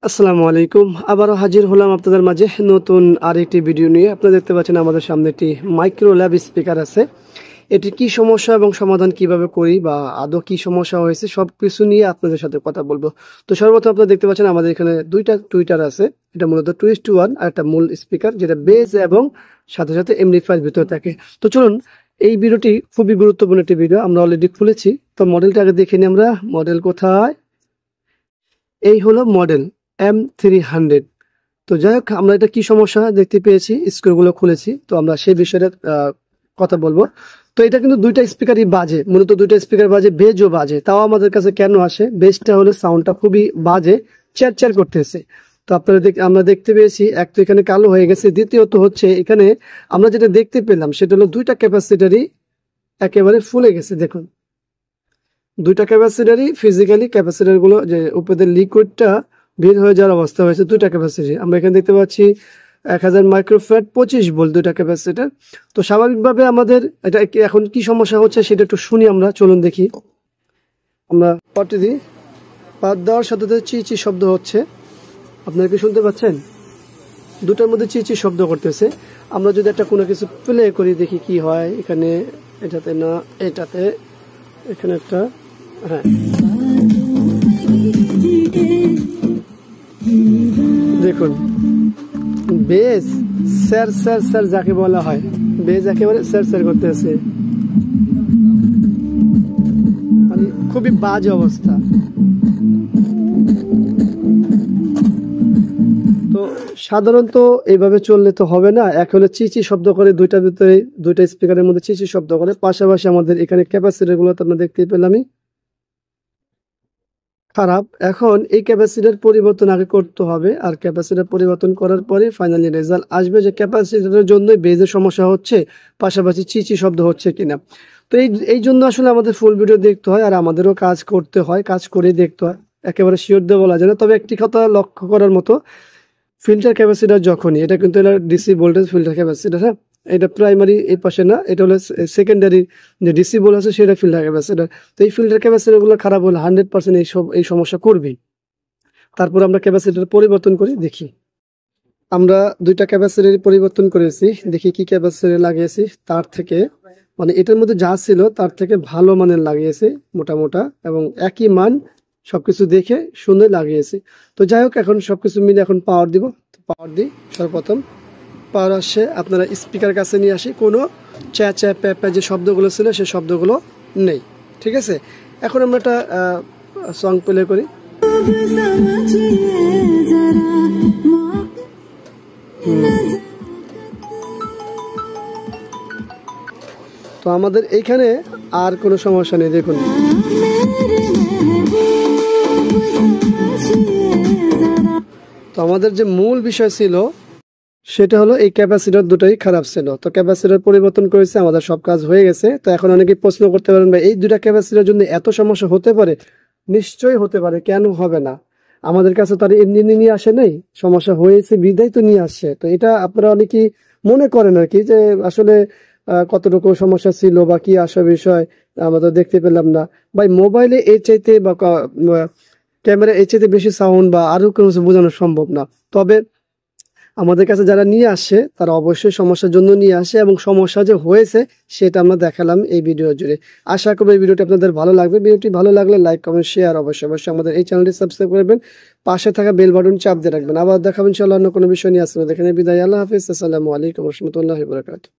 আসসালামু আলাইকুম। আবারও হাজির হলাম আপনাদের মাঝে নতুন আরেকটি ভিডিও নিয়ে। আপনারা দেখতে পাচ্ছেন আমাদের সামনে একটি মাইক্রো ল্যাব স্পিকার আছে। এটি কি সমস্যা এবং সমাধান কিভাবে করি বা আদৌ কি সমস্যা হয়েছে সবকিছু নিয়ে আপনাদের সাথে কথা বলবো। তো সর্বপ্রথম আপনারা দেখতে পাচ্ছেন আমাদের এখানে দুইটা টুইটার আছে। এটা মূলত 2:1 আর একটা মূল স্পিকার, যেটা বেস এবং সাথে সাথে এমপ্লিফায়ার ভিতরে থাকে। তো চলুন, এই ভিডিওটি খুবই গুরুত্বপূর্ণ একটি ভিডিও। আমরা অলরেডি খুলেছি, তো মডেলটা আগে দেখে নিই আমরা। মডেল কোথায়? এই হলো মডেল M300। তো যাই হোক, আমরা এটা কি সমস্যা দেখতে পেয়েছি, স্ক্রুগুলো খুলেছি, তো আমরা সেই বিষয়ে কথা বলবো। তো এটা কিন্তু দুইটা স্পিকারই বাজে, মূলত দুইটা স্পিকার বাজে, বেজও বাজে। তাও আমাদের কাছে কেন আসে? বেসটা হলো সাউন্ডটা খুবই বাজে, চ্যার করতেছে। তো আপনারা আমরা দেখতে পেয়েছি, এক তো এখানে কালো হয়ে গেছে, দ্বিতীয়ত হচ্ছে এখানে আমরা যেটা দেখতে পেলাম সেটা হলো দুইটা ক্যাপাসিটারই একেবারে ফুলে গেছে। দেখুন, দুইটা ক্যাপাসিটারই ফিজিক্যালি ক্যাপাসিটার গুলো যে উপরের লিকুইডটা বের হয়ে যাওয়ার অবস্থা হয়েছে। দুইটা ক্যাপাসিটি আমরা এখানে দেখতে পাচ্ছি 1000 মাইক্রোফ্যারাড 25 ভোল্ট দুইটা ক্যাপাসিটার। তো স্বাভাবিকভাবে আমাদের এটা এখন কি সমস্যা হচ্ছে সেটা একটু শুনি আমরা। চলুন দেখি। আমরা পাটি দিই, পাত দেওয়ার সাথে সাথে চি শব্দ হচ্ছে। আপনারা কি শুনতে পাচ্ছেন? দুটার মধ্যে চি শব্দ করতেছে। আমরা যদি একটা কোনো কিছু প্লে করি দেখি কি হয়। এখানে এটাতে না, এটাতে, এখানে একটা, হ্যাঁ দেখুন, বেস স্যার যাকে বলা হয়, বেস একেবারে স্যার করতেছে, মানে খুবই বাজে অবস্থা। তো সাধারণত এইভাবে চললে তো হবে না। এক হলে চি শব্দ করে, দুইটার ভিতরে দুইটা স্পিকারের মধ্যে চি শব্দ করে। পাশাপাশি আমাদের এখানে ক্যাপাসিটার গুলো তো আমরা দেখতেই পেলামই খারাপ। এখন এই ক্যাপাসিটার পরিবর্তন আগে করতে হবে, আর ক্যাপাসিটার পরিবর্তন করার পরে ফাইনালি রেজাল্ট আসবে যে ক্যাপাসিটারের জন্যই বেজের সমস্যা হচ্ছে, পাশাপাশি চি শব্দ হচ্ছে কিনা। তো এই জন্য আসলে আমাদের ফুল ভিডিও দেখতে হয়, আর আমাদেরও কাজ করতে হয়, কাজ করে দেখতে হয়। একেবারে শিওর দিয়ে বলা যায় না। তবে একটি কথা লক্ষ্য করার মতো, ফিল্টার ক্যাপাসিটার যখনই, এটা কিন্তু এটা ডিসি ভোল্টেজ ফিল্টার ক্যাপাসিটার, হ্যাঁ, এটা প্রাইমারি এই পাশে না, এটা হলো সেকেন্ডারি যে ডিসি ভোল্ট আছে সেটা ফিল্টার ক্যাপাসিটার। তো এই ফিল্টার ক্যাপাসিটার গুলো খারাপ হলে 100% এই সমস্যা করবেই। তারপর আমরা ক্যাপাসিটার পরিবর্তন করি দেখি। আমরা দুইটা ক্যাপাসিটার পরিবর্তন করেছি, দেখি কি ক্যাপাসিটার লাগিয়েছি তার থেকে, মানে এটার মধ্যে যা ছিল তার থেকে ভালো মানের লাগিয়েছে মোটা, এবং একই মান সবকিছু দেখে শুনে লাগিয়েছি। তো যাই হোক, এখন সবকিছু মিলে এখন পাওয়ার দিব। পাওয়ার দিই। সর্বপ্রথম পাওয়ার আসছে, আপনারা স্পিকার কাছে নিয়ে আসি, কোনো চ্যা প্যা যে শব্দগুলো ছিল সে শব্দগুলো নেই। ঠিক আছে, এখন আমরা একটা সং প্লে করি। তো আমাদের এইখানে আর কোনো সমস্যা নেই। দেখুন, তো আমাদের যে মূল বিষয় ছিল সেটা হলো এই ক্যাপাসিটার দুটোই খারাপ ছিল। তো ক্যাপাসিটার পরিবর্তন করেছে, আমাদের সব কাজ হয়ে গেছে। তো এখন অনেকেই প্রশ্ন করতে পারেন, ভাই এই দুটা ক্যাপাসিটার জন্য এত সমস্যা হতে পারে? নিশ্চয়ই হতে পারে, কেন হবে না? আমাদের কাছে তার এমনি নিয়ে আসে নাই, সমস্যা হয়েছে বিদায় তো নিয়ে আসছে। তো এটা আপনারা অনেকেই মনে করেন আর কি, যে আসলে কতটুকু সমস্যা ছিল বা কি আসা বিষয় আমরা তো দেখতে পেলাম না। ভাই মোবাইলে এর চাইতে বা ক্যামেরা এর চাইতে বেশি সাউন্ড বা আরো কোনো কিছু বোঝানো সম্ভব না। তবে আমাদের কাছে যারা নিয়ে আসে তারা অবশ্যই সমস্যার জন্য নিয়ে আসে, এবং সমস্যা যে হয়েছে সেটা আমরা দেখালাম এই ভিডিও জুড়ে। আশা করব এই ভিডিওটি আপনাদের ভালো লাগবে। ভিডিওটি ভালো লাগলে লাইক, কমেন্ট, শেয়ার অবশ্যই আমাদের এই চ্যানেলটি সাবস্ক্রাইব করবেন, পাশে থাকা বেল বাটন চাপ দিয়ে রাখবেন। আবার দেখাবেন ইনশাআল্লাহ অন্য কোনো বিষয় নিয়ে আসবেন। এখানে বিদায়, আল্লাহ হাফিজ, আসসালামু আলাইকুম ওয়া রাহমাতুল্লাহি ওয়া বারাকাতুহু।